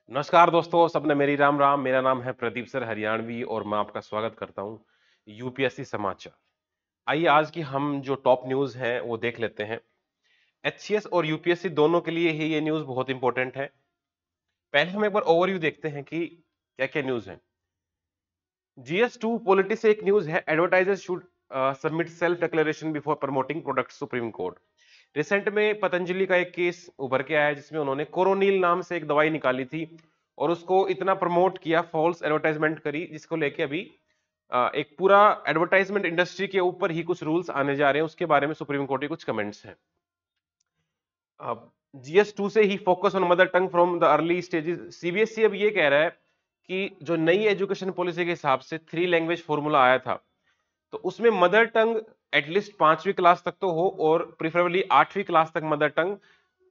नमस्कार दोस्तों, सबने मेरी राम राम। मेरा नाम है प्रदीप सर हरियाणवी और मैं आपका स्वागत करता हूं यूपीएससी समाचार। आइए आज की हम जो टॉप न्यूज हैं वो देख लेते हैं। एचसीएस और यूपीएससी दोनों के लिए ही ये न्यूज बहुत इंपॉर्टेंट है। पहले हम एक बार ओवरव्यू देखते हैं कि क्या क्या न्यूज है। जीएस2 पॉलिटी से एक न्यूज है, advertisers should submit self declaration before promoting product supreme court. Recent में पतंजलि का एक केस उभर के आया है जिसमें उन्होंने कोरोनिल नाम से एक दवाई निकाली थी और उसको इतना प्रमोट किया, फॉल्स एडवर्टाइजमेंट करी, जिसको लेके अभी एक पूरा एडवर्टाइजमेंट इंडस्ट्री के ऊपर ही कुछ रूल्स आने जा रहे हैं। उसके बारे में सुप्रीम कोर्ट के कुछ कमेंट्स हैं। जीएस2 से ही focus on mother tongue from the early stages. CBSE अब ये कह रहा है कि जो नई एजुकेशन पॉलिसी के हिसाब से 3 लैंग्वेज फॉर्मूला आया था, तो उसमें मदर टंग एटलीस्ट 5वीं क्लास तक तो हो और प्रिफरेबली 8वीं क्लास तक मदर टंग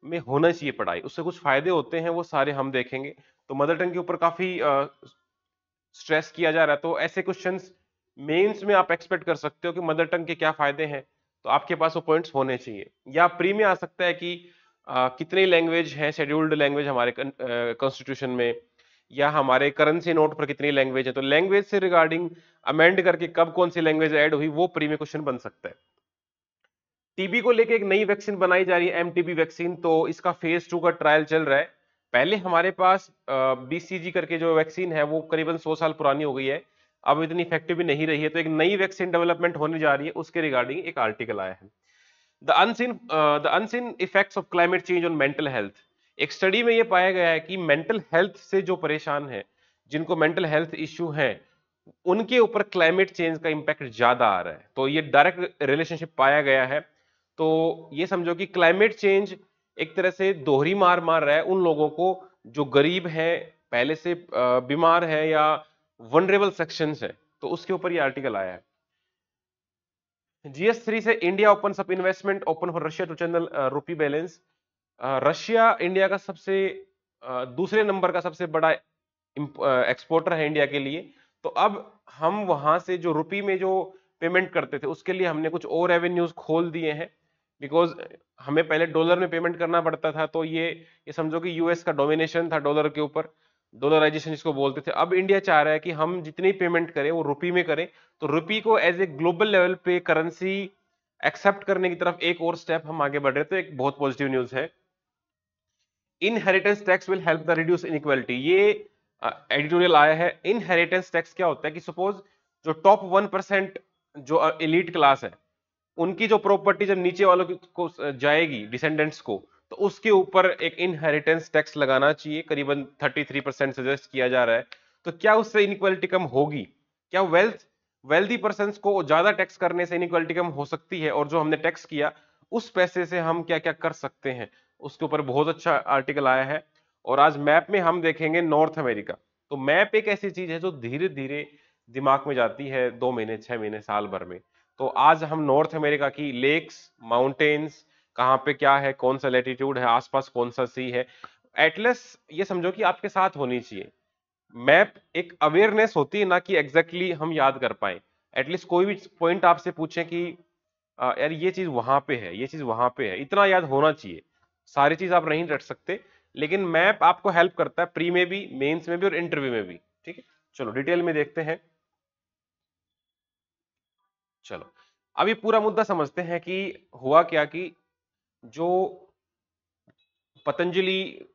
में होना चाहिए पढ़ाई। उससे कुछ फायदे होते हैं, वो सारे हम देखेंगे। तो मदर टंग के ऊपर काफी स्ट्रेस किया जा रहा है, तो ऐसे क्वेश्चंस मेंस में आप एक्सपेक्ट कर सकते हो कि मदर टंग के क्या फायदे हैं, तो आपके पास वो पॉइंट्स होने चाहिए। या प्री में आ सकता है कि कितनी लैंग्वेज है शेड्यूल्ड लैंग्वेज हमारे कॉन्स्टिट्यूशन में, या हमारे करेंसी नोट पर कितनी लैंग्वेज है। तो लैंग्वेज से रिगार्डिंग अमेंड करके कब कौन सी लैंग्वेज ऐड हुई, वो प्री में क्वेश्चन बन सकता है। टीबी को लेके एक नई वैक्सीन बनाई जा रही है, एमटीबी वैक्सीन। तो इसका फेज 2 का ट्रायल चल रहा है। पहले हमारे पास बीसीजी करके जो वैक्सीन है वो करीबन 100 साल पुरानी हो गई है, अब इतनी इफेक्टिव भी नहीं रही है। तो एक नई वैक्सीन डेवलपमेंट होने जा रही है, उसके रिगार्डिंग एक आर्टिकल आया है। The unseen effects of climate change on mental health. एक स्टडी में ये पाया गया है कि मेंटल हेल्थ से जो परेशान है, जिनको मेंटल हेल्थ इश्यू है, उनके ऊपर क्लाइमेट चेंज का इंपैक्ट ज्यादा आ रहा है। तो ये डायरेक्ट रिलेशनशिप पाया गया है। तो ये समझो कि क्लाइमेट चेंज एक तरह से दोहरी मार मार रहा है उन लोगों को जो गरीब है, पहले से बीमार है, या वनरेबल सेक्शंस है। तो उसके ऊपर ये आर्टिकल आया है। जीएस3 से India open up investment open for Russia to channel rupee balance. Russia India का सबसे दूसरे नंबर का सबसे बड़ा एक्सपोर्टर है इंडिया के लिए। तो अब हम वहां से जो रुपी में जो पेमेंट करते थे, उसके लिए हमने कुछ और रेवेन्यूज खोल दिए हैं। बिकॉज हमें पहले डॉलर में पेमेंट करना पड़ता था, तो ये समझो कि यूएस का डोमिनेशन था डॉलर के ऊपर, डॉलराइजेशन जिसको बोलते थे। अब इंडिया चाह रहा है कि हम जितनी पेमेंट करें वो रुपी में करें। तो रुपी को एज ए ग्लोबल लेवल पे करेंसी एक्सेप्ट करने की तरफ एक और स्टेप हम आगे बढ़ रहे हैं। तो एक बहुत पॉजिटिव न्यूज है। Inheritance tax will help the reduce inequality. ये एडिटोरियल आया है। इनहेरिटेंस टैक्स क्या होता है कि सपोज जो टॉप 1% जो एलीट क्लास है, उनकी जो प्रॉपर्टी जब नीचे वालों को जाएगी, डिसेंडेंट्स को, तो उसके ऊपर एक इनहेरिटेंस टैक्स लगाना चाहिए। करीबन 33% सजेस्ट किया जा रहा है। तो क्या उससे इनइक्वालिटी कम होगी? क्या वेल्दी पर्सन को ज्यादा टैक्स करने से इनइक्वालिटी कम हो सकती है? और जो हमने टैक्स किया उस पैसे से हम क्या क्या कर सकते हैं, उसके ऊपर बहुत अच्छा आर्टिकल आया है। और आज मैप में हम देखेंगे नॉर्थ अमेरिका। तो मैप एक ऐसी चीज है जो धीरे धीरे दिमाग में जाती है 2 महीने, 6 महीने, साल भर में। तो आज हम नॉर्थ अमेरिका की लेक्स, माउंटेन्स, कहाँ पे क्या है, कौन सा लेटीट्यूड है, आसपास कौन सा सी है, एटलस ये समझो कि आपके साथ होनी चाहिए। मैप एक अवेयरनेस होती है, ना कि एग्जैक्टली exactly हम याद कर पाए। एटलीस्ट कोई भी पॉइंट आपसे पूछे कि यार ये चीज वहां पे है, ये चीज वहां पे है, इतना याद होना चाहिए। सारी चीज आप नहीं रट सकते, लेकिन मैप आपको हेल्प करता है प्री में भी, मेंस में भी और इंटरव्यू में भी। ठीक है, चलो डिटेल में देखते हैं। चलो अब ये पूरा मुद्दा समझते हैं कि हुआ क्या कि जो पतंजलि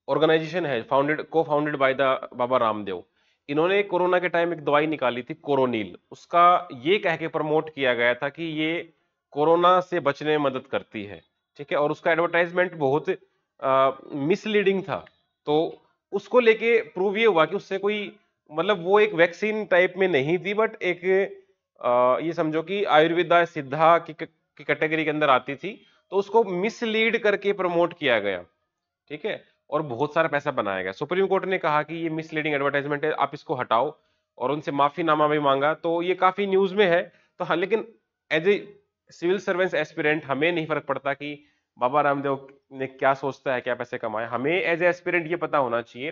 ऑर्गेनाइजेशन है, को founded by the Baba Ramdev, इन्होंने कोरोना के टाइम एक दवाई निकाली थी कोरोनिल। उसका ये कह के प्रमोट किया गया था कि ये कोरोना से बचने में मदद करती है। ठीक है, और उसका एडवर्टाइजमेंट बहुत मिसलीडिंग था। तो उसको लेके प्रूव ये हुआ कि उससे कोई, मतलब वो एक वैक्सीन टाइप में नहीं थी, बट एक ये समझो कि आयुर्वेदा सिद्धा की कैटेगरी के अंदर आती थी। तो उसको मिसलीड करके प्रमोट किया गया। ठीक है, और बहुत सारा पैसा बनाया गया। सुप्रीम कोर्ट ने कहा कि ये मिसलीडिंग एडवर्टाइजमेंट है, आप इसको हटाओ, और उनसे माफीनामा भी मांगा। तो ये काफी न्यूज में है। तो हाँ, लेकिन as a civil servants aspirant हमें नहीं फर्क पड़ता कि बाबा रामदेव ने क्या सोचता है, क्या पैसे कमाए। हमें एज ए एस्पिरेंट ये पता होना चाहिए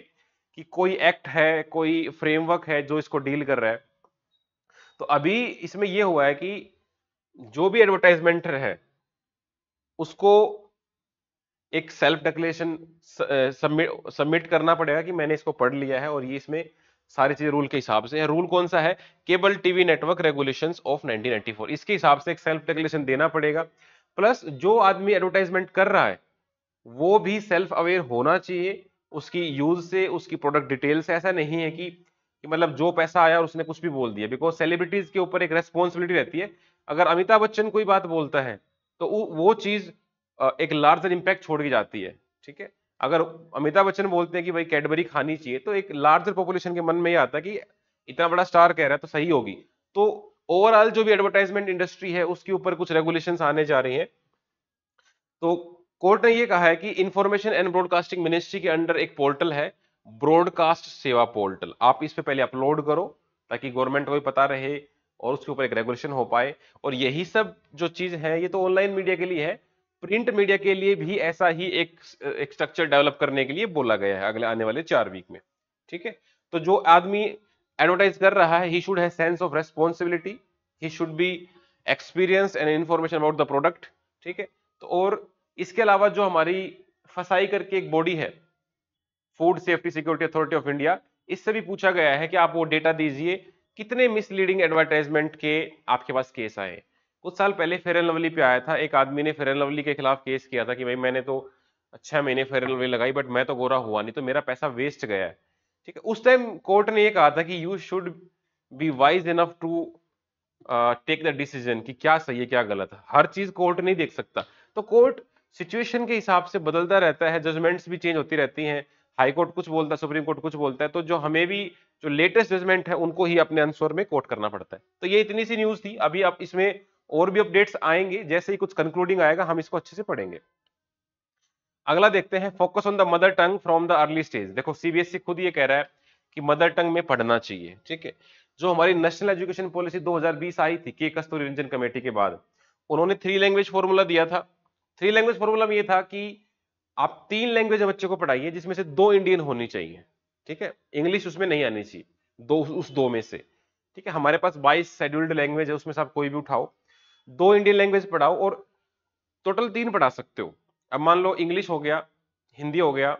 कि कोई एक्ट है, कोई फ्रेमवर्क है जो इसको डील कर रहा है। तो अभी इसमें यह हुआ है कि जो भी एडवर्टाइजमेंट है उसको एक सेल्फ डिक्लेरेशन सबमिट करना पड़ेगा कि मैंने इसको पढ़ लिया है और ये इसमें सारी चीजें रूल के हिसाब से है। रूल कौन सा है? Cable TV network regulations of 1994, इसके हिसाब से एक सेल्फ डिक्लेरेशन देना पड़ेगा। प्लस जो आदमी एडवर्टाइजमेंट कर रहा है वो भी सेल्फ अवेयर होना चाहिए उसकी यूज से, उसकी प्रोडक्ट डिटेल से। ऐसा नहीं है कि मतलब जो पैसा आया और उसने कुछ भी बोल दिया, बिकॉज सेलिब्रिटीज के ऊपर एक रेस्पॉन्सिबिलिटी रहती है। अगर अमिताभ बच्चन कोई बात बोलता है तो वो चीज एक लार्जर इंपैक्ट छोड़ के जाती है। ठीक है, अगर अमिताभ बच्चन बोलते हैं कि भाई कैडबरी खानी चाहिए, तो एक लार्जर पॉपुलेशन के मन में ये आता है कि इतना बड़ा स्टार कह रहा है तो सही होगी। तो ओवरऑल जो भी एडवर्टाइजमेंट इंडस्ट्री है उसके ऊपर कुछ रेगुलेशंस आने जा रही हैं। तो कोर्ट ने ये कहा है कि इंफॉर्मेशन एंड ब्रॉडकास्टिंग मिनिस्ट्री के अंडर एक पोर्टल है, ब्रॉडकास्ट सेवा पोर्टल, आप इस पे पहले अपलोड करो ताकि गवर्नमेंट को भी पता रहे और उसके ऊपर एक रेगुलेशन हो पाए। और यही सब जो चीज है ये तो ऑनलाइन मीडिया के लिए है, प्रिंट मीडिया के लिए भी ऐसा ही एक स्ट्रक्चर डेवलप करने के लिए बोला गया है अगले आने वाले 4 वीक में। ठीक है, तो जो आदमी एडवर्टाइज कर रहा है, he should have sense of responsibility, he should be experience and information about the product. ठीक है, तो और इसके अलावा जो हमारी फसाई करके एक बॉडी है, food safety security authority of India, इससे भी पूछा गया है कि आप वो डेटा दीजिए कितने मिसलीडिंग एडवर्टाइजमेंट के आपके पास केस आए। कुछ साल पहले फेयर एंड लवली पे आया था, एक आदमी ने फेयर एंड लवली के खिलाफ केस किया था कि भाई मैंने तो 6 महीने फेयर एंड लवली लगाई बट मैं तो गोरा हुआ नहीं, तो मेरा पैसा वेस्ट गया है। ठीक है, उस टाइम कोर्ट ने ये कहा था कि you should be wise enough to take the decision कि क्या सही है क्या गलत है। हर चीज कोर्ट नहीं देख सकता, तो कोर्ट सिचुएशन के हिसाब से बदलता रहता है, जजमेंट्स भी चेंज होती रहती हैं, हाई कोर्ट कुछ बोलता है, सुप्रीम कोर्ट कुछ बोलता है, तो जो हमें भी जो लेटेस्ट जजमेंट है उनको ही अपने अनुसार में कोर्ट करना पड़ता है। तो ये इतनी सी न्यूज थी, अभी आप इसमें और भी अपडेट्स आएंगे, जैसे ही कुछ कंक्लूडिंग आएगा हम इसको अच्छे से पढ़ेंगे। अगला देखते हैं, focus on the mother tongue from the early stage. देखो सीबीएसई खुद ये कह रहा है कि मदर टंग में पढ़ना चाहिए। ठीक है, जो हमारी नेशनल एजुकेशन पॉलिसी 2020 आई थी के कस्तूरी रंजन कमेटी के बाद, उन्होंने 3 लैंग्वेज फॉर्मूला दिया था। 3 लैंग्वेज फॉर्मूला में ये था कि आप 3 लैंग्वेज बच्चे को पढ़ाइए जिसमें से 2 इंडियन होनी चाहिए। ठीक है, इंग्लिश उसमें नहीं आनी चाहिए, उस दो में से। ठीक है, हमारे पास 22 शेड्यूल्ड लैंग्वेज है, उसमें से आप कोई भी उठाओ, 2 इंडियन लैंग्वेज पढ़ाओ और टोटल 3 पढ़ा सकते हो। अब मान लो इंग्लिश हो गया, हिंदी हो गया,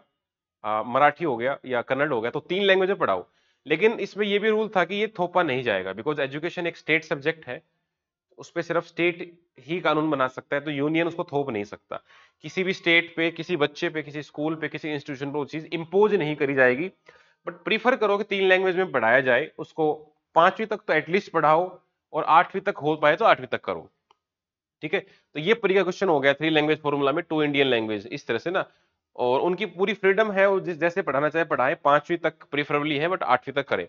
मराठी हो गया या कन्नड़ हो गया, तो 3 लैंग्वेज में पढ़ाओ। लेकिन इसमें यह भी रूल था कि ये थोपा नहीं जाएगा, बिकॉज एजुकेशन एक स्टेट सब्जेक्ट है, उस पर सिर्फ स्टेट ही कानून बना सकता है, तो यूनियन उसको थोप नहीं सकता। किसी भी स्टेट पे, किसी बच्चे पे, किसी स्कूल पे, किसी इंस्टीट्यूशन पे वो चीज इंपोज नहीं करी जाएगी। बट प्रीफर करो कि 3 लैंग्वेज में पढ़ाया जाए, उसको 5वीं तक तो एटलीस्ट पढ़ाओ और 8वीं तक हो पाए तो 8वीं तक करो। ठीक है, तो ये प्री का क्वेश्चन हो गया 3 लैंग्वेज फॉर्मूला में, 2 इंडियन लैंग्वेज, इस तरह से ना। और उनकी पूरी फ्रीडम है, वो जिस जैसे पढ़ाना चाहे पढ़ाए, 5वीं तक प्रीफरेबली है बट 8वीं तक करे।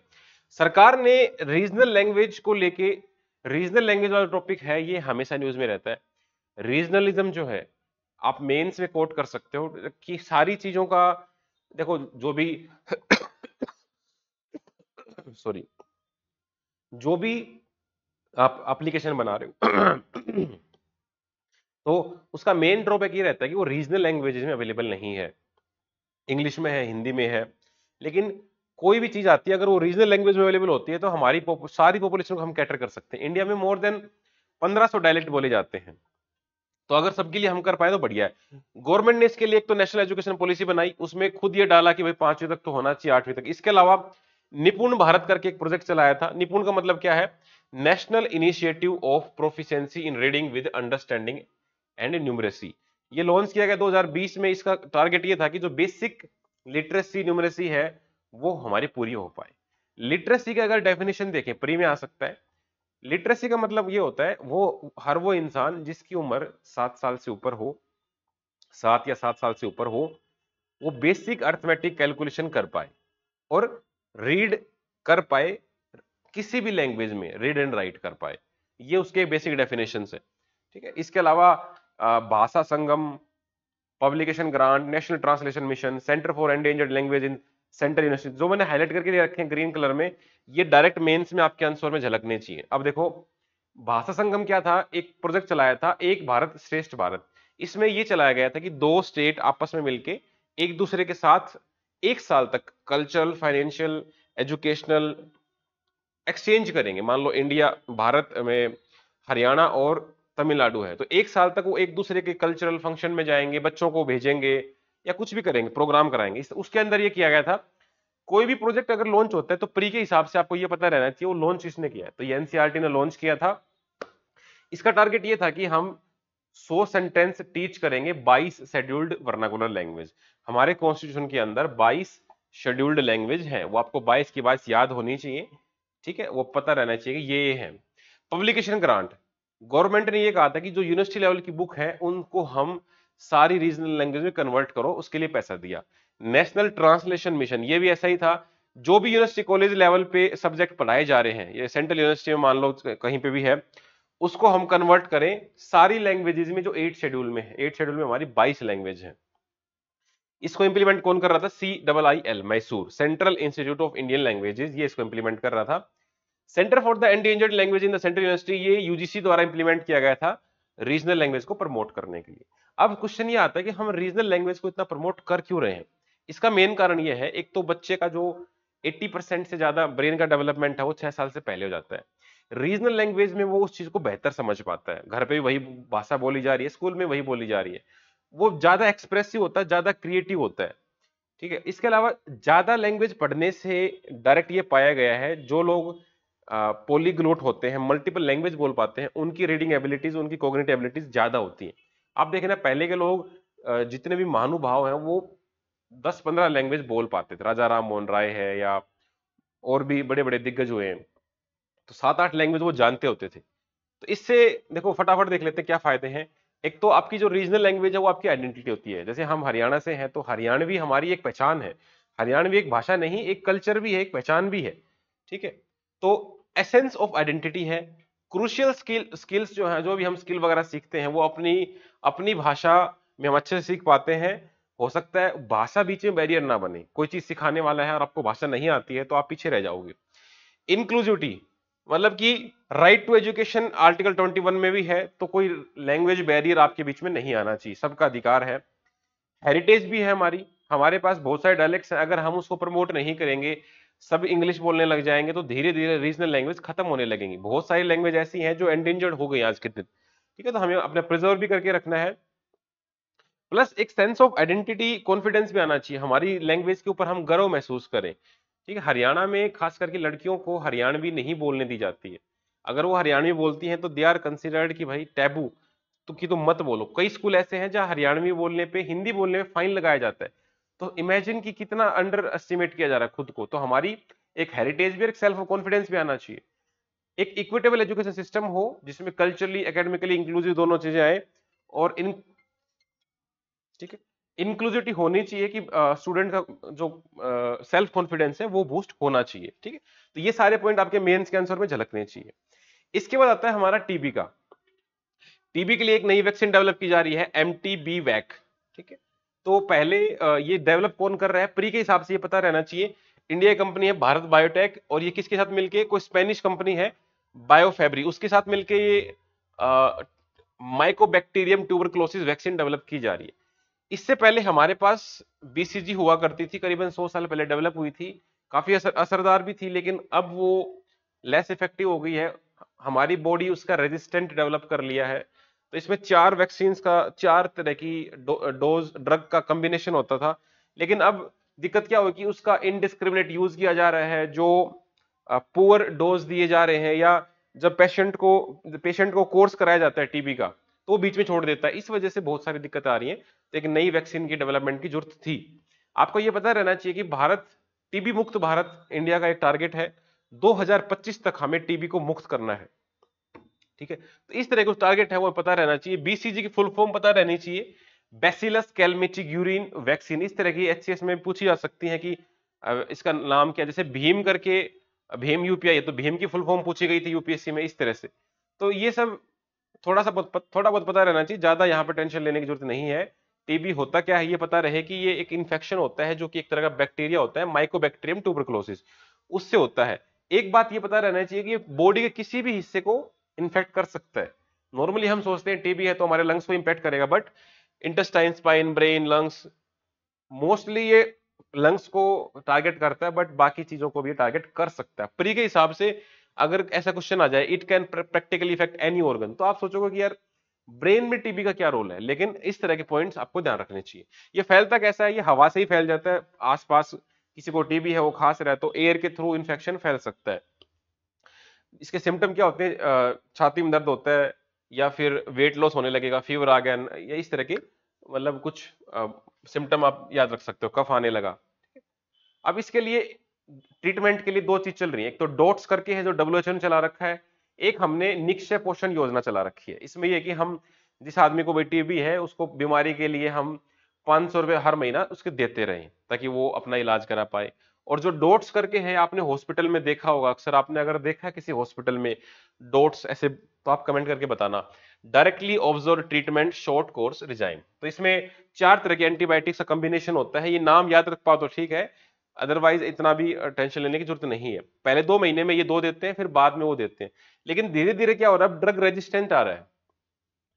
सरकार ने रीजनल लैंग्वेज को लेके, रीजनल लैंग्वेज वाला टॉपिक है ये हमेशा न्यूज में रहता है। रीजनलिज्म जो है आप मेंस में कोट कर सकते हो कि सारी चीजों का, देखो जो भी सॉरी, जो भी आप एप्लीकेशन बना रहे हो तो उसका मेन ड्रॉबैक ये रहता है कि वो रीजनल लैंग्वेजेस में अवेलेबल नहीं है, इंग्लिश में है, हिंदी में है। लेकिन कोई भी चीज आती है अगर वो रीजनल लैंग्वेज में अवेलेबल होती है तो हमारी सारी पॉपुलेशन को हम कैटर कर सकते हैं। इंडिया में मोर देन 1500 डायलेक्ट बोले जाते हैं, तो अगर सबके लिए हम कर पाए तो बढ़िया है। गवर्नमेंट ने इसके लिए एक तो नेशनल एजुकेशन पॉलिसी बनाई, उसमें खुद ये डाला कि भाई 5वीं तक तो होना चाहिए, 8वीं तक। इसके अलावा निपुण भारत करके एक प्रोजेक्ट चलाया था। निपुण का मतलब क्या है? National initiative of proficiency in reading with understanding and numeracy. ये लॉन्च किया गया 2020 में। इसका टारगेट ये था कि जो बेसिक लिटरेसी न्यूमरेसी है वो हमारी पूरी हो पाए। लिटरेसी का अगर डेफिनेशन देखें, प्री में आ सकता है। लिटरेसी का मतलब ये होता है वो इंसान जिसकी उम्र 7 साल से ऊपर हो, 7 या 7 साल से ऊपर हो, वो बेसिक अर्थमेटिक कैलकुलेशन कर पाए और रीड कर पाए, किसी भी लैंग्वेज में रीड एंड राइट कर पाए। ये उसके बेसिक डेफिनेशन है। ठीक है, इसके अलावा Bhasha Sangam, publication grant, national translation mission, centre for endangered language in central university, जो मैंने हाईलाइट करके रखे हैं ग्रीन कलर में, ये डायरेक्ट मेंस में आपके आंसर में झलकने चाहिए। अब देखो भाषा संगम क्या था, एक प्रोजेक्ट चलाया था, एक भारत श्रेष्ठ भारत। इसमें यह चलाया गया था कि 2 स्टेट आपस में मिलके एक दूसरे के साथ 1 साल तक कल्चरल, फाइनेंशियल, एजुकेशनल एक्सचेंज करेंगे। मान लो इंडिया, भारत में हरियाणा और तमिलनाडु है, तो एक साल तक वो एक दूसरे के कल्चरल फंक्शन में जाएंगे, बच्चों को भेजेंगे या कुछ भी करेंगे, प्रोग्राम कराएंगे। उसके अंदर ये किया गया था, कोई भी प्रोजेक्ट अगर लॉन्च होता है तो प्री के हिसाब से आपको ये पता रहना चाहिए वो लॉन्च किसने किया है। तो ये एनसीईआरटी ने लॉन्च किया था। इसका टारगेट ये था कि हम 100 सेंटेंस टीच करेंगे 22 शेड्यूल्ड वर्नाकुलर लैंग्वेज। हमारे कॉन्स्टिट्यूशन के अंदर 22 शेड्यूल्ड लैंग्वेज है, वो आपको 22 की 22 याद होनी चाहिए, ठीक है, वो पता रहना चाहिए कि ये है। पब्लिकेशन ग्रांट, गवर्नमेंट ने ये कहा था कि जो यूनिवर्सिटी लेवल की बुक है उनको हम सारी रीजनल लैंग्वेज में कन्वर्ट करो, उसके लिए पैसा दिया। नेशनल ट्रांसलेशन मिशन, ये भी ऐसा ही था, जो भी यूनिवर्सिटी कॉलेज लेवल पे सब्जेक्ट पढ़ाए जा रहे हैं, ये सेंट्रल यूनिवर्सिटी में मान लो कहीं पे भी है, उसको हम कन्वर्ट करें सारी लैंग्वेजेस में जो 8 शेड्यूल में है। 8 शेड्यूल में हमारी 22 लैंग्वेज है। इसको इंप्लीमेंट कौन कर रहा था? CIIL Mysore, central institute of Indian languages, ये इसको इंप्लीमेंट कर रहा था। Centre for the endangered language in the central university, ये यूजीसी द्वारा इंप्लीमेंट किया गया था रीजनल लैंग्वेज को प्रमोट करने के लिए। अब क्वेश्चन ये आता है कि हम रीजनल लैंग्वेज को इतना प्रमोट कर क्यों रहे हैं? इसका मेन कारण ये है, एक तो बच्चे का जो 80% से ज्यादा ब्रेन का डेवलपमेंट है वो 6 साल से पहले हो जाता है। रीजनल लैंग्वेज में वो उस चीज को बेहतर समझ पाता है, घर पे भी वही भाषा बोली जा रही है, स्कूल में वही बोली जा रही है, वो ज्यादा एक्सप्रेसिव होता है, ज्यादा क्रिएटिव होता है, ठीक है। इसके अलावा ज्यादा लैंग्वेज पढ़ने से डायरेक्ट ये पाया गया है, जो लोग पॉलीग्लोट होते हैं, मल्टीपल लैंग्वेज बोल पाते हैं, उनकी रीडिंग एबिलिटीज, उनकी कॉग्निटिव एबिलिटीज ज्यादा होती हैं। आप देखें ना, पहले के लोग जितने भी महानुभाव हैं वो 10-15 लैंग्वेज बोल पाते थे, राजा राम मोहन राय है या और भी बड़े बड़े दिग्गज हुए हैं, तो 7-8 लैंग्वेज वो जानते होते थे। तो इससे देखो फटाफट देख लेते हैं क्या फायदे हैं। एक तो आपकी जो रीजनल लैंग्वेज है वो आपकी आइडेंटिटी होती है, जैसे हम हरियाणा से हैं तो हरियाणवी हमारी एक पहचान है। हरियाणवी एक भाषा नहीं, एक कल्चर भी है, एक पहचान भी है, ठीक है। तो एसेंस ऑफ आइडेंटिटी है। क्रूशियल स्किल्स जो है, जो भी हम स्किल वगैरह सीखते हैं वो अपनी अपनी भाषा में हम अच्छे से सीख पाते हैं। हो सकता है भाषा बीच में बैरियर ना बने, कोई चीज सिखाने वाला है और आपको भाषा नहीं आती है तो आप पीछे रह जाओगे। इंक्लूसिविटी, मतलब कि राइट टू एजुकेशन आर्टिकल 21 में भी है, तो कोई लैंग्वेज बैरियर आपके बीच में नहीं आना चाहिए, सबका अधिकार है। हेरिटेज भी है हमारी, हमारे पास बहुत सारे डायलेक्ट्स हैं, अगर हम उसको प्रमोट नहीं करेंगे, सब इंग्लिश बोलने लग जाएंगे तो धीरे धीरे रीजनल लैंग्वेज खत्म होने लगेंगी। बहुत सारी लैंग्वेज ऐसी हैं जो एंडेंजर्ड हो गई आज के दिन, ठीक है, तो हमें अपने प्रिजर्व भी करके रखना है। प्लस एक सेंस ऑफ आइडेंटिटी, कॉन्फिडेंस भी आना चाहिए, हमारी लैंग्वेज के ऊपर हम गर्व महसूस करें, ठीक है। हरियाणा में खास करके लड़कियों को हरियाणवी नहीं बोलने दी जाती है, अगर वो हरियाणवी बोलती हैं तो दे आर कंसिडर्ड कि भाई टैबू, तो कि तुम मत बोलो। कई स्कूल ऐसे हैं जहां हरियाणवी बोलने पे, हिंदी बोलने पे फाइन लगाया जाता है। तो इमेजिन कि कितना अंडर एस्टिमेट किया जा रहा है खुद को। तो हमारी एक हेरिटेज भी, एक सेल्फ कॉन्फिडेंस भी आना चाहिए। एक इक्विटेबल एजुकेशन सिस्टम हो जिसमें कल्चरली एकेडमिकली इंक्लूसिव दोनों चीजें आए, और इन, ठीक है, इंक्लूसिविटी होनी चाहिए कि स्टूडेंट का जो सेल्फ कॉन्फिडेंस है वो बूस्ट होना चाहिए, ठीक है। तो ये सारे पॉइंट आपके मेंस के आंसर में झलकने चाहिए। इसके बाद आता है हमारा टीबी का। टीबी के लिए एक नई वैक्सीन डेवलप की जा रही है, MTB वैक, ठीक है। तो पहले ये डेवलप कौन कर रहा है? प्री के हिसाब से ये पता रहना चाहिए, इंडिया की कंपनी है भारत बायोटेक, और ये किसके साथ मिलके, कोई स्पेनिश कंपनी है बायोफेब्री, उसके साथ मिलके ये माइकोबैक्टीरियम ट्यूबरक्लोसिस वैक्सीन डेवलप की जा रही है। इससे पहले हमारे पास BCG हुआ करती थी, करीबन 100 साल पहले डेवलप हुई थी, काफी असरदार भी थी, लेकिन अब वो लेस इफेक्टिव हो गई है, हमारी बॉडी उसका रेजिस्टेंट डेवलप कर लिया है। तो इसमें 4 वैक्सीन का 4 तरह की डोज ड्रग का कॉम्बिनेशन होता था, लेकिन अब दिक्कत क्या होगी, उसका इनडिस्क्रिमिनेट यूज किया जा रहा है, जो पुअर डोज दिए जा रहे हैं, या जब पेशेंट को कोर्स कराया जाता है टीबी का तो वो बीच में छोड़ देता है, इस वजह से बहुत सारी दिक्कत आ रही है। तो एक नई वैक्सीन की डेवलपमेंट की जरूरत थी। आपको ये पता रहना चाहिए कि भारत, टीबी मुक्त भारत इंडिया का एक टारगेट है, 2025 तक हमें टीबी को मुक्त करना है, ठीक है। तो इस तरह का टारगेट है वो पता रहना चाहिए। BCG की फुल फॉर्म पता रहनी चाहिए, बैसिलस कैलमेटिग्यूरिन वैक्सीन। इस तरह की HCS में पूछी जा सकती है कि इसका नाम क्या, जैसे भीम करके, भीम UPI, तो भीम की फुल फॉर्म पूछी गई थी UPSC में, इस तरह से। तो ये सब थोड़ा बहुत पता रहना चाहिए, ज्यादा यहाँ पे टेंशन लेने की जरूरत नहीं है। टीबी होता क्या है ये पता रहे कि ये एक इन्फेक्शन होता है जो कि एक तरह का बैक्टीरिया होता है, माइकोबैक्टीरियम ट्यूबरक्लोसिस, उससे होता है। एक बात ये पता रहना चाहिए कि ये बॉडी के किसी भी हिस्से को इन्फेक्ट कर सकता है। नॉर्मली हम सोचते हैं टीबी है तो हमारे लंग्स को इंपैक्ट करेगा, but intestine, spine, brain, lungs, mostly ये लंग्स को टारगेट करता है, बट बाकी चीजों को भी टारगेट कर सकता है। प्री के हिसाब से अगर ऐसा क्वेश्चन आ जाए, it can practically effect any organ, तो आप सोचोगे कि यार ब्रेन में टीबी का क्या रोल है, लेकिन इस तरह के पॉइंट्स आपको ध्यान रखने चाहिए। ये फैलता कैसा है, ये हवा से ही फैल जाता है, आसपास किसी को टीबी है वो खांस रहा है तो एयर के थ्रू इन्फेक्शन फैल सकता है। इसके सिम्टम क्या होते हैं, छाती में दर्द होता है, या फिर वेट लॉस होने लगेगा, फीवर आ गया, या इस तरह के मतलब कुछ सिम्टम आप याद रख सकते हो, कफ आने लगा। अब इसके लिए ट्रीटमेंट के लिए दो चीज चल रही है, एक तो डॉट्स करके है जो डब्ल्यूएचओ ने चला रखा है, एक हमने निक्षय पोषण योजना चला रखी है। इसमें यह कि हम जिस आदमी को टीबी है उसको बीमारी के लिए हम 500 रुपए हर महीना उसके देते रहें ताकि वो अपना इलाज करा पाए। और जो डॉट्स करके है, आपने हॉस्पिटल में देखा होगा अक्सर, आपने अगर देखा है किसी हॉस्पिटल में डॉट्स ऐसे, तो आप कमेंट करके बताना। Directly observe treatment short course regime, तो इसमें 4 तरह के एंटीबायोटिक्स का कॉम्बिनेशन होता है। ये नाम याद रख पाओ तो ठीक है, अदरवाइज इतना भी टेंशन लेने की जरूरत नहीं है। पहले 2 महीने में ये 2 देते हैं, फिर बाद में वो देते हैं, लेकिन धीरे धीरे क्या हो रहा है, ड्रग रेजिस्टेंट आ रहा है।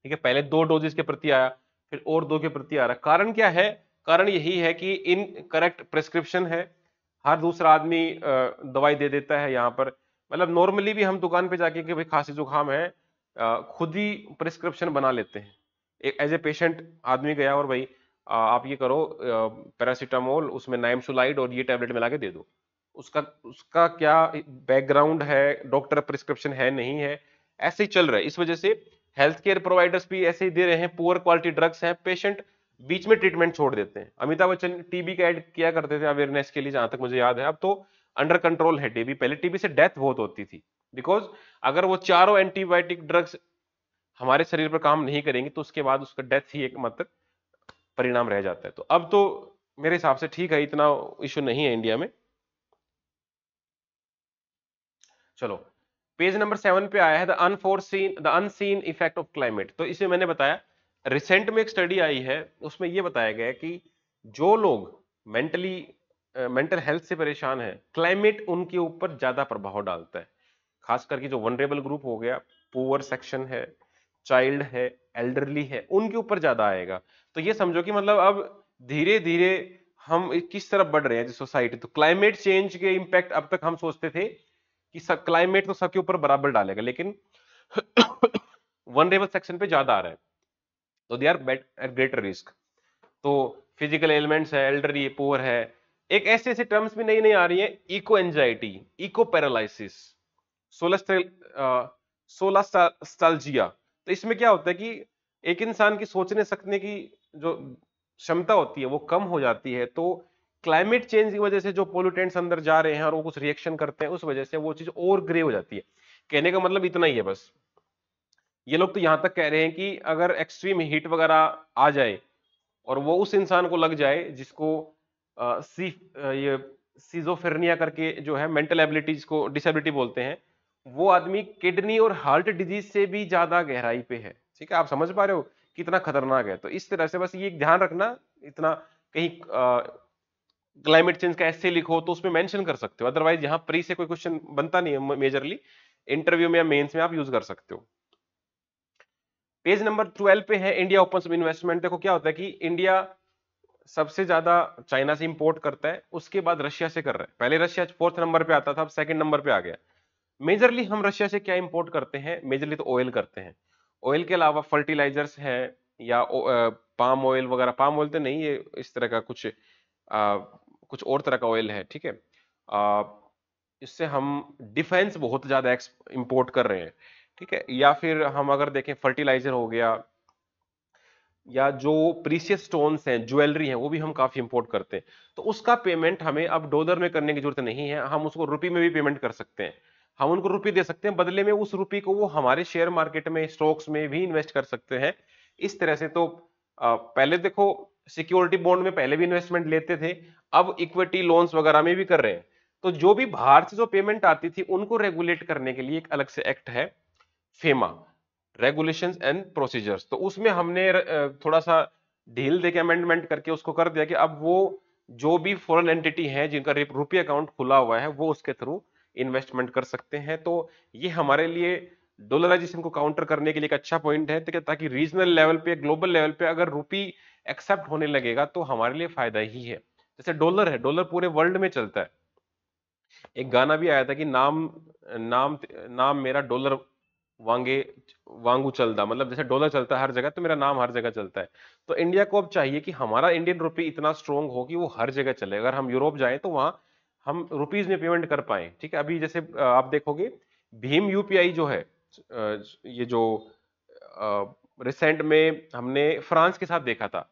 ठीक है, पहले 2 डोजेस के प्रति आया, फिर और 2 के प्रति आ रहा है। कारण क्या है, कारण यही है कि इन करेक्ट प्रिस्क्रिप्शन है, हर दूसरा आदमी दवाई दे देता है यहाँ पर। मतलब नॉर्मली भी हम दुकान पे जाके कि भाई खांसी जुकाम है, खुद ही प्रिस्क्रिप्शन बना लेते हैं। एक एज ए पेशेंट आदमी गया और भाई आप ये करो, पैरासीटामोल उसमें नाइमसुलाइड और ये टैबलेट मिला के दे दो। उसका उसका क्या बैकग्राउंड है, डॉक्टर प्रिस्क्रिप्शन है नहीं है, ऐसे ही चल रहा है। इस वजह से हेल्थ केयर प्रोवाइडर्स भी ऐसे ही दे रहे हैं, पुअर क्वालिटी ड्रग्स हैं, पेशेंट बीच में ट्रीटमेंट छोड़ देते हैं। अमिताभ बच्चन टीबी का एड किया करते थे अवेयरनेस के लिए, जहां तक मुझे याद है। अब तो अंडर कंट्रोल है टीबी, पहले टीबी से डेथ बहुत होती थी, बिकॉज अगर वो चारों एंटीबायोटिक ड्रग्स हमारे शरीर पर काम नहीं करेंगे तो उसके बाद उसका डेथ ही एक मतलब परिणाम रह जाता है। तो अब तो मेरे हिसाब से ठीक है, इतना इशू नहीं है इंडिया में। चलो, पेज नंबर 7 पे आया है the unseen effect of climate. तो इसे मैंने बताया, रिसेंट में एक स्टडी आई है, उसमें यह बताया गया है कि जो लोग मेंटली मेंटल हेल्थ से परेशान है, क्लाइमेट उनके ऊपर ज्यादा प्रभाव डालता है। खास करके जो वनरेबल ग्रुप हो गया, पुअर सेक्शन है, चाइल्ड है, एल्डरली है, उनके ऊपर ज्यादा आएगा। तो ये समझो कि मतलब अब धीरे धीरे हम किस तरफ बढ़ रहे हैं सोसाइटी। तो क्लाइमेट चेंज के इंपैक्ट अब तक हम सोचते थे कि सब क्लाइमेट तो सबके ऊपर बराबर डालेगा, लेकिन वनरेबल सेक्शन पे ज्यादा आ रहा है, तो they are at greater risk. तो फिजिकल एलिमेंट्स है, एल्डरली पुअर है, एक ऐसे ऐसे टर्म्स भी नई नई आ रही है, इको एंजाइटी, इको पैरालिसिस, सोलास्टाल्जिया। तो इसमें क्या होता है कि एक इंसान की सोचने सकने की जो क्षमता होती है वो कम हो जाती है। तो क्लाइमेट चेंज की वजह से जो पोल्यूटेंट्स अंदर जा रहे हैं और वो कुछ रिएक्शन करते हैं, उस वजह से वो चीज और ग्रे हो जाती है। कहने का मतलब इतना ही है बस। ये लोग तो यहां तक कह रहे हैं कि अगर एक्सट्रीम हीट वगैरह आ जाए और वो उस इंसान को लग जाए जिसको ये सिजोफ्रेनिया करके जो है मेंटल एबिलिटीज को डिसेबिलिटी बोलते हैं, वो आदमी किडनी और हार्ट डिजीज से भी ज्यादा गहराई पे है। ठीक है, आप समझ पा रहे हो कितना खतरनाक है। तो इस तरह से बस ये ध्यान रखना, इतना कहीं क्लाइमेट चेंज का ऐसे लिखो तो उसमें मेंशन कर सकते हो, अदरवाइज यहाँ प्री से कोई क्वेश्चन बनता नहीं है मेजरली, इंटरव्यू में या मेंस में आप यूज कर सकते हो। पेज नंबर 12 पे है इंडिया ओपन इन्वेस्टमेंट। देखो क्या होता है कि इंडिया सबसे ज्यादा चाइना से इंपोर्ट करता है, उसके बाद रशिया से कर रहा है। पहले रशिया 4th नंबर पे आता था, अब 2nd नंबर पे आ गया। मेजरली हम रशिया से क्या इंपोर्ट करते हैं, मेजरली तो ऑयल करते हैं। ऑयल के अलावा फर्टिलाइजर्स है, या पाम ऑयल वगैरह, पाम ऑयल तो नहीं, ये इस तरह का कुछ और तरह का ऑयल है। ठीक है, इससे हम डिफेंस बहुत ज्यादा इंपोर्ट कर रहे हैं। ठीक है, या फिर हम अगर देखें फर्टिलाइजर हो गया, या जो प्रीशियस स्टोन्स हैं, ज्वेलरी हैं, वो भी हम काफी इंपोर्ट करते हैं। तो उसका पेमेंट हमें अब डॉलर में करने की जरूरत नहीं है, हम उसको रुपी में भी पेमेंट कर सकते हैं। हम उनको रुपी दे सकते हैं, बदले में उस रुपी को वो हमारे शेयर मार्केट में, स्टॉक्स में भी इन्वेस्ट कर सकते हैं। इस तरह से तो पहले देखो सिक्योरिटी बॉन्ड में पहले भी इन्वेस्टमेंट लेते थे, अब इक्विटी लोन्स वगैरह में भी कर रहे हैं। तो जो भी बाहर से जो पेमेंट आती थी उनको रेगुलेट करने के लिए एक अलग से एक्ट है, फेमा, रेगुलेशंस एंड प्रोसीजर्स। तो उसमें हमने थोड़ा सा ढील देके अमेंडमेंट करके उसको कर दिया कि अब वो जो भी फॉरेन एंटिटी है जिनका रुपी अकाउंट खुला हुआ है, वो उसके थ्रू इन्वेस्टमेंट कर सकते हैं। तो ये हमारे लिए डॉलराइजेशन को काउंटर करने के लिए एक अच्छा पॉइंट है, ताकि रीजनल लेवल पे, ग्लोबल लेवल पे अगर रुपी एक्सेप्ट होने लगेगा तो हमारे लिए फायदा ही है। जैसे डॉलर है, डॉलर पूरे वर्ल्ड में चलता है। एक गाना भी आया था कि नाम नाम नाम मेरा डॉलर वांगे वांगू चलदा, मतलब जैसे डॉलर चलता है हर जगह, तो मेरा नाम हर जगह चलता है। तो इंडिया को अब चाहिए कि हमारा इंडियन रुपी इतना स्ट्रोंग हो कि वो हर जगह चले। अगर हम यूरोप जाएं तो वहां हम रुपीज में पेमेंट कर पाए, ठीक है। अभी जैसे आप देखोगे भीम यूपीआई जो है, ये जो रिसेंट में हमने फ्रांस के साथ देखा था,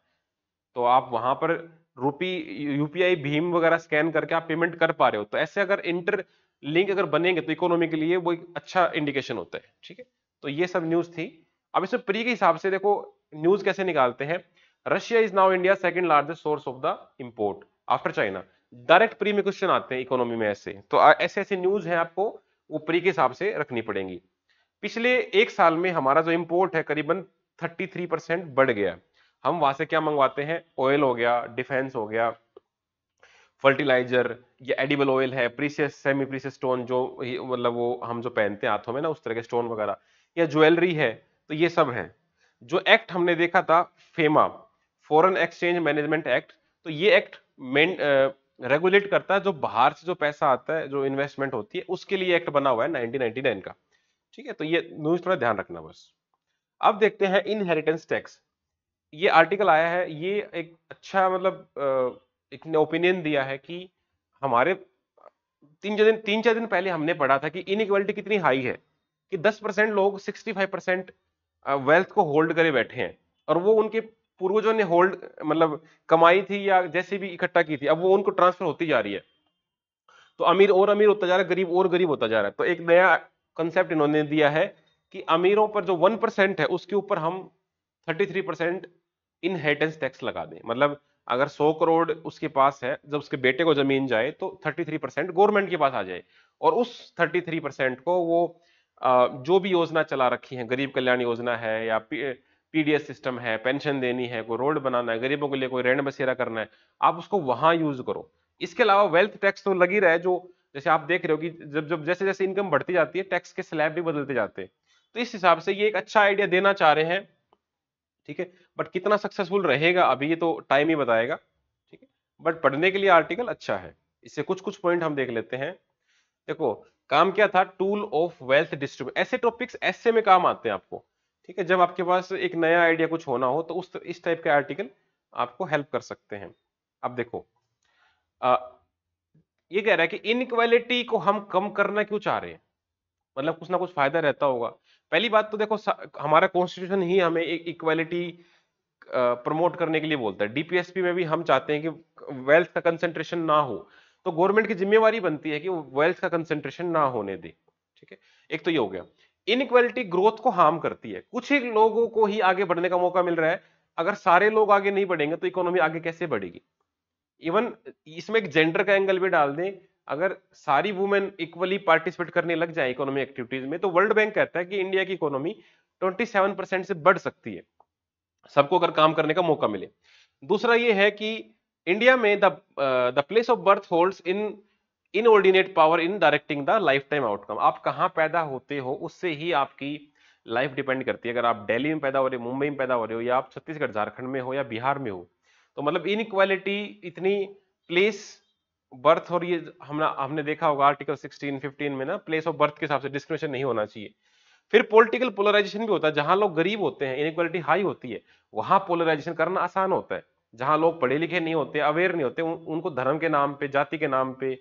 तो आप वहां पर रुपी यूपीआई भीम वगैरह स्कैन करके आप पेमेंट कर पा रहे हो। तो ऐसे अगर इंटर लिंक अगर बनेंगे तो इकोनॉमी के लिए वो एक अच्छा इंडिकेशन होता है, ठीक है। तो ये सब न्यूज थी। अब इसमें प्री के हिसाब से देखो न्यूज कैसे निकालते हैं। Russia is now India second largest source of the import after China. Direct pre में क्वेश्चन आते हैं इकोनॉमी में ऐसे, तो ऐसे ऐसे न्यूज है आपको वो प्री के हिसाब से रखनी पड़ेंगी। पिछले एक साल में हमारा जो इंपोर्ट है करीबन 33% बढ़ गया। हम वहां से क्या मंगवाते हैं, ऑयल हो गया, डिफेंस हो गया, फर्टिलाइजर, ये एडिबल ऑयल है, प्रीसियस सेमी प्रीसियस स्टोन जो मतलब वो हम जो पहनते हैं हाथों में ना, उस तरह के स्टोन वगैरह, या ज्वेलरी है, तो ये सब है। जो एक्ट हमने देखा था FEMA, foreign exchange management act, तो ये एक्ट मेन रेगुलेट करता है जो बाहर से जो पैसा आता है, जो इन्वेस्टमेंट होती है, उसके लिए एक्ट बना हुआ है 1999 का, ठीक है। तो ये न्यूज थोड़ा ध्यान रखना बस। अब देखते हैं इनहेरिटेंस टैक्स। ये आर्टिकल आया है, ये एक अच्छा मतलब एक ने ओपिनियन दिया है कि हमारे 3 4 दिन पहले हमने पढ़ा था कि इनइक्वालिटी कितनी हाई है, कि 10% लोग 65% वेल्थ को होल्ड करे बैठे हैं, और वो उनके पूर्वजों ने होल्ड मतलब कमाई थी या जैसे भी इकट्ठा की थी, अब वो उनको ट्रांसफर होती जा रही है। तो अमीर और अमीर होता जा रहा है, गरीब और गरीब होता जा रहा है। तो एक नया कंसेप्ट इन्होंने दिया है कि अमीरों पर जो 1% है उसके ऊपर हम 33% इनहेरिटेंस टैक्स लगा दें। मतलब अगर 100 करोड़ उसके पास है, जब उसके बेटे को जमीन जाए तो 33% गवर्नमेंट के पास आ जाए, और उस 33% को वो जो भी योजना चला रखी है, गरीब कल्याण योजना है या पीडीएस सिस्टम है, पेंशन देनी है, कोई रोड बनाना है, गरीबों के लिए कोई रेंट बसेरा करना है, आप उसको वहां यूज करो। इसके अलावा वेल्थ टैक्स तो लग ही रहा है, जो जैसे आप देख रहे हो कि जब जब जैसे जैसे इनकम बढ़ती जाती है टैक्स के स्लैब भी बदलते जाते हैं। तो इस हिसाब से ये एक अच्छा आइडिया देना चाह रहे हैं, ठीक है। बट कितना सक्सेसफुल रहेगा अभी ये तो टाइम ही बताएगा, ठीक है। बट पढ़ने के लिए आर्टिकल अच्छा है। इससे कुछ कुछ पॉइंट हम देख लेते हैं। देखो काम क्या था, टूल ऑफ वेल्थ डिस्ट्रीब्यूशन, ऐसे टॉपिक्स ऐसे में काम आते हैं आपको, ठीक है। जब आपके पास एक नया आइडिया कुछ होना हो तो उस इस टाइप के आर्टिकल आपको हेल्प कर सकते हैं। अब देखो आ, ये कह रहा है कि इनइक्वालिटी को हम कम करना क्यों चाह रहे हैं, मतलब कुछ ना कुछ फायदा रहता होगा। पहली बात तो देखो हमारा कॉन्स्टिट्यूशन ही हमें एक इक्वालिटी प्रमोट करने के लिए बोलता है। डीपीएसपी में भी हम चाहते हैं कि वेल्थ का कंसेंट्रेशन ना हो, तो गवर्नमेंट की जिम्मेवारी बनती है कि वो वेल्थ का कंसेंट्रेशन ना होने दे, ठीक है। एक तो ये हो गया। इनइक्वालिटी ग्रोथ को हार्म करती है, कुछ ही लोगों को ही आगे बढ़ने का मौका मिल रहा है। अगर सारे लोग आगे नहीं बढ़ेंगे तो इकोनॉमी आगे कैसे बढ़ेगी। इवन इसमें एक जेंडर का एंगल भी डाल दें, अगर सारी वुमेन इक्वली पार्टिसिपेट करने लग जाए इकोनॉमिक एक्टिविटीज में, तो वर्ल्ड बैंक कहता है कि इंडिया की इकोनॉमी 27% से बढ़ सकती है, सबको अगर काम करने का मौका मिले। दूसरा ये है कि इंडिया में the place of birth holds in inordinate power in directing the life time outcome. आप कहां पैदा होते हो उससे ही आपकी लाइफ डिपेंड करती है। अगर आप दिल्ली में पैदा हो रहे हो, मुंबई में पैदा हो रहे हो, या आप छत्तीसगढ़ झारखंड में हो या बिहार में हो, तो मतलब इनइक्वालिटी इतनी प्लेस बर्थ, और ये हमने देखा होगा आर्टिकल 16 15 में ना, प्लेस ऑफ बर्थ के हिसाब से डिस्क्रिमिनेशन नहीं होना चाहिए। फिर पॉलिटिकल पोलराइजेशन भी होता है, जहां लोग गरीब होते हैं, इनइक्वालिटी हाई होती है, वहां पोलराइजेशन करना आसान होता है। जहां लोग पढ़े लिखे नहीं होते, अवेयर नहीं होते, उनको धर्म के नाम पे, जाति के नाम पे,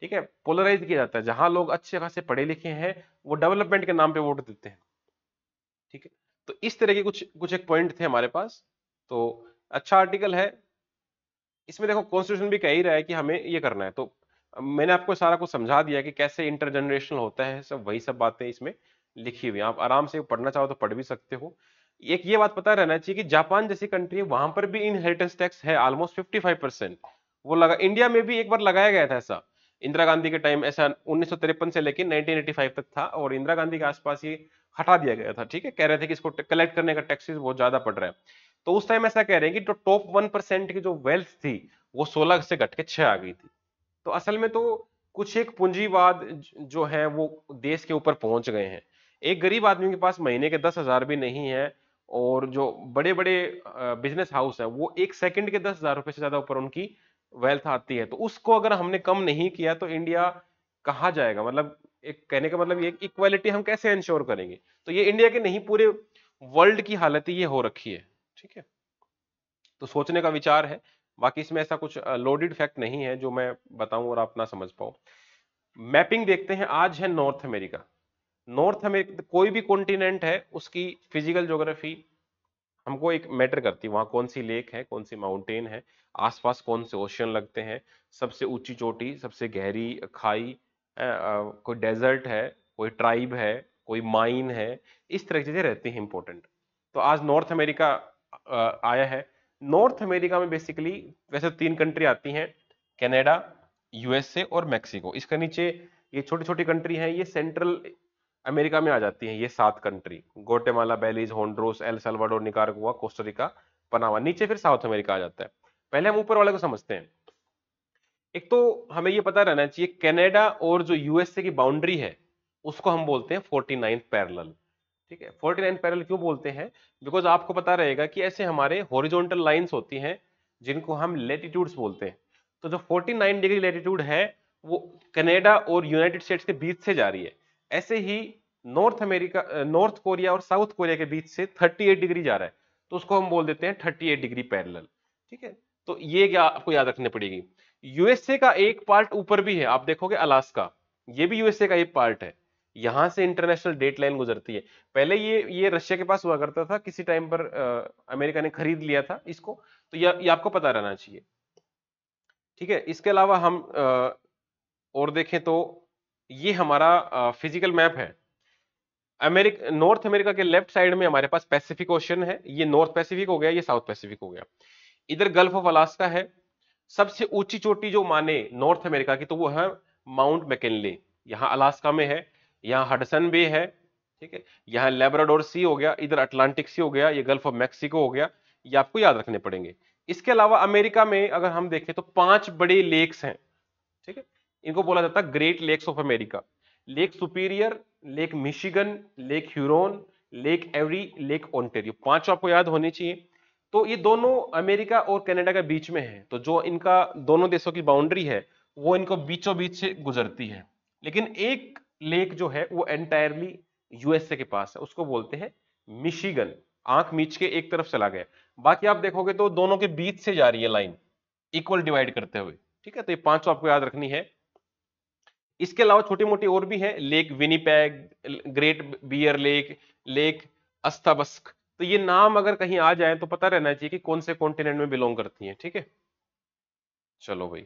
ठीक है, पोलराइज किया जाता है। जहां लोग अच्छे खासे पढ़े लिखे हैं वो डेवलपमेंट के नाम पे वोट देते हैं, ठीक है। तो इस तरह के कुछ कुछ एक पॉइंट थे हमारे पास। तो अच्छा आर्टिकल है। इसमें देखो कॉन्स्टिट्यूशन भी कह ही रहा है कि हमें ये करना है। तो मैंने आपको सारा कुछ समझा दिया कि कैसे इंटरजनरेशनल होता है, सब वही सब बातें इसमें लिखी हुई हैं। आप आराम से पढ़ना चाहो तो पढ़ भी सकते हो। एक ये बात पता रहना चाहिए कि जापान जैसी कंट्री है, वहां पर भी इनहेरिटेंस टैक्स है ऑलमोस्ट 55%। वो लगा, इंडिया में भी एक बार लगाया गया था ऐसा, इंदिरा गांधी के टाइम, ऐसा 1953 से लेकर 1985 तक था, और इंदिरा गांधी के आसपास ये हटा दिया गया था, ठीक है। कह रहे थे कि इसको कलेक्ट करने का टैक्सेस बहुत ज्यादा पड़ रहा है। तो उस टाइम ऐसा कह रहे हैं कि टॉप 1% की जो वेल्थ थी वो 16 से घट के 6 आ गई थी। तो असल में तो कुछ एक पूंजीवाद जो है वो देश के ऊपर पहुंच गए हैं। एक गरीब आदमी के पास महीने के 10,000 भी नहीं है, और जो बड़े बड़े बिजनेस हाउस है वो एक सेकंड के 10,000 रुपए से ज्यादा ऊपर उनकी वेल्थ आती है। तो उसको अगर हमने कम नहीं किया तो इंडिया कहाँ जाएगा, मतलब एक कहने का मतलब ये इक्वालिटी हम कैसे इंश्योर करेंगे। तो ये इंडिया के नहीं पूरे वर्ल्ड की हालत ये हो रखी है, ठीक है। तो सोचने का विचार है, बाकी इसमें ऐसा कुछ लोडेड फैक्ट नहीं है जो मैं बताऊं और आप ना समझ पाओ। मैपिंग देखते हैं, आज है नॉर्थ अमेरिका। नॉर्थ अमेरिका कोई भी कॉन्टिनेंट है उसकी फिजिकल ज्योग्राफी हमको एक मैटर करती है, वहां कौन सी लेक है, कौन सी माउंटेन है, आसपास कौन से ओशियन लगते हैं, सबसे ऊंची चोटी, सबसे गहरी खाई, कोई डेजर्ट है, कोई ट्राइब है, कोई माइन है, इस तरह की चीजें रहती हैं इंपॉर्टेंट। तो आज नॉर्थ अमेरिका आया है। नॉर्थ अमेरिका में बेसिकली वैसे 3 कंट्री आती हैं, कनाडा, यूएसए और मेक्सिको। इसके नीचे ये छोटी छोटी कंट्री हैं, ये सेंट्रल अमेरिका में आ जाती हैं, ये 7 country, Guatemala, Belize, Honduras, El Salvador, Nicaragua, Costa Rica, Panama. नीचे फिर साउथ अमेरिका आ जाता है। पहले हम ऊपर वाले को समझते हैं। एक तो हमें ये पता रहना चाहिए, कनाडा और जो यूएसए की बाउंड्री है उसको हम बोलते हैं 49th पैरेलल, ठीक है। 49th पैरेलल क्यों बोलते हैं? बिकॉज आपको पता रहेगा कि ऐसे हमारे हॉरिजॉन्टल लाइंस होती हैं जिनको हम लेटिट्यूड्स बोलते हैं। तो जो 49 डिग्री लेटिट्यूड है वो कनाडा और यूनाइटेड स्टेट्स के बीच से जा रही है। ऐसे ही नॉर्थ अमेरिका, नॉर्थ कोरिया और साउथ कोरिया के बीच से 38 डिग्री जा रहा है, तो उसको हम बोल देते हैं 38 डिग्री पैरेलल, ठीक है। तो ये क्या आपको याद रखनी पड़ेगी। यूएसए का एक पार्ट ऊपर भी है, आप देखोगे अलास्का, ये भी यूएसए का एक पार्ट है। यहां से इंटरनेशनल डेट लाइन गुजरती है। पहले ये रशिया के पास हुआ करता था, किसी टाइम पर अमेरिका ने खरीद लिया था इसको, तो ये आपको पता रहना चाहिए, ठीक है। इसके अलावा हम और देखें तो ये हमारा फिजिकल मैप है। नॉर्थ अमेरिका के लेफ्ट साइड में हमारे पास पैसिफिक ओशन है, ये नॉर्थ पैसिफिक हो गया, ये साउथ पैसिफिक हो गया। इधर गल्फ ऑफ अलास्का है। सबसे ऊंची चोटी जो माने नॉर्थ अमेरिका की तो वो है माउंट मैकिनले, यहाँ अलास्का में है। यहाँ हडसन बे है, ठीक है। यहाँ लेब्राडोर सी हो गया, इधर अटलांटिक सी हो गया, ये गल्फ ऑफ मैक्सिको हो गया। ये आपको याद रखने पड़ेंगे। इसके अलावा अमेरिका में अगर हम देखें तो 5 बड़े लेक्स हैं, ठीक है। इनको बोला जाता है Great Lakes of America. Lake Superior, Lake Michigan, Lake Huron, Lake Erie, Lake Ontario, 5 आपको याद होनी चाहिए। तो ये दोनों अमेरिका और कनाडा के बीच में है, तो जो इनका दोनों देशों की बाउंड्री है वो इनको बीचों बीच से गुजरती है। लेकिन एक लेक जो है वो एंटायरली यूएसए के पास है, उसको बोलते हैं मिशिगन। आंख मीच के एक तरफ चला गया, बाकी आप देखोगे तो दोनों के बीच से जा रही है लाइन, इक्वल डिवाइड करते हुए, ठीक है। तो ये 5 आपको याद रखनी है। इसके अलावा छोटी मोटी और भी है, lake Winnipeg, great bear lake, lake Athabasca. तो ये नाम अगर कहीं आ जाए तो पता रहना चाहिए कि कौन से कॉन्टिनेंट में बिलोंग करती हैं, ठीक है। चलो भाई,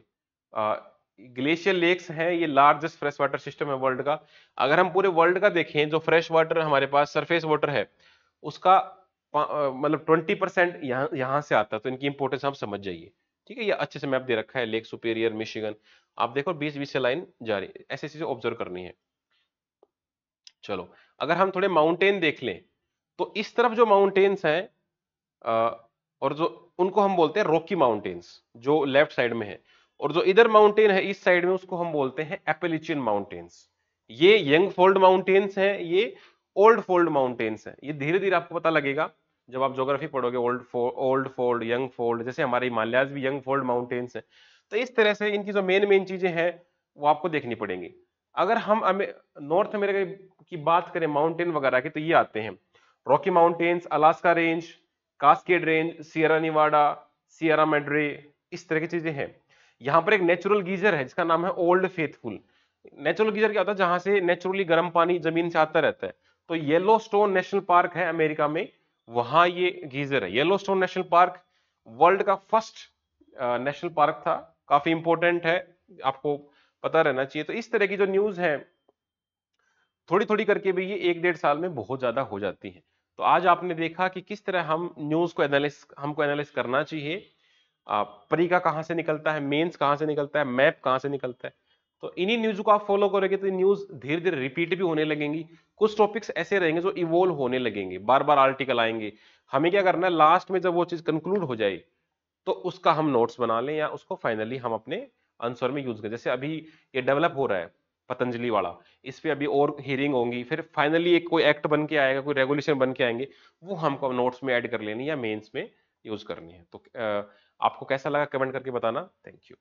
ग्लेशियर लेक्स हैं, ये लार्जेस्ट फ्रेश वाटर सिस्टम है वर्ल्ड का। अगर हम पूरे वर्ल्ड का देखें, जो फ्रेश वाटर हमारे पास सरफेस वाटर है उसका मतलब 20% यहाँ से आता है, तो इनकी इंपोर्टेंस आप समझ जाइए, ठीक है। ये अच्छे से मैप दे रखा है, लेक सुपेरियर, मिशिगन, आप देखो बीच बीच से लाइन जा रही है, ऐसी चीजें ऑब्जर्व करनी है। चलो, अगर हम थोड़े माउंटेन देख लें तो इस तरफ जो माउंटेन्स हैं और जो उनको हम बोलते हैं रॉकी माउंटेन्स, जो लेफ्ट साइड में है। और जो इधर माउंटेन है इस साइड में उसको हम बोलते हैं एपेलिचियन माउंटेन्स। ये यंग फोल्ड माउंटेन्स हैं, ये ओल्ड फोल्ड माउंटेन्स हैं। ये धीरे धीरे आपको पता लगेगा जब आप ज्योग्राफी पढ़ोगे, ओल्ड फोल्ड, यंग फोल्ड, जैसे हमारे हिमालयाज भी यंग फोल्ड माउंटेन्स हैं। तो इस तरह से इनकी जो मेन मेन चीजें हैं वो आपको देखनी पड़ेंगी। अगर हम नॉर्थ अमेरिका की बात करें माउंटेन वगैरह की, तो ये आते हैं Rocky mountains, Alaska range, cascade range, Sierra निवाडा, सियरा मैड्रे, इस तरह की चीजें हैं। यहां पर एक नेचुरल गीजर है जिसका नाम है ओल्ड फेथफुल। नेचुरल गीजर क्या होता है? जहां से नेचुरली गर्म पानी जमीन से आता रहता है। तो येलोस्टोन नेशनल पार्क है अमेरिका में, वहां ये गीजर है। येलोस्टोन नेशनल पार्क वर्ल्ड का फर्स्ट नेशनल पार्क था, काफी इंपॉर्टेंट है, आपको पता रहना चाहिए। तो इस तरह की जो न्यूज है थोड़ी थोड़ी करके भी ये 1-1.5 साल में बहुत ज्यादा हो जाती है। तो आज आपने देखा कि किस तरह हम न्यूज को हमको एनालिस करना चाहिए। प्री का कहां से निकलता है, मेंस कहां से निकलता है, मैप कहां से निकलता है। तो इन्हीं न्यूज को आप फॉलो करोगे तो न्यूज धीरे धीरे रिपीट भी होने लगेंगी। कुछ टॉपिक्स ऐसे रहेंगे जो इवोल्व होने लगेंगे, बार बार आर्टिकल आएंगे। हमें क्या करना है, लास्ट में जब वो चीज कंक्लूड हो जाए तो उसका हम नोट्स बना लें या उसको फाइनली हम अपने आंसर में यूज करें। जैसे अभी ये डेवलप हो रहा है पतंजलि वाला, इस पे अभी और हियरिंग होंगी, फिर फाइनली एक कोई एक्ट बन के आएगा, कोई रेगुलेशन बन के आएंगे, वो हमको नोट्स में ऐड कर लेनी या मेंस में यूज करनी है। तो आपको कैसा लगा कमेंट करके बताना। Thank you.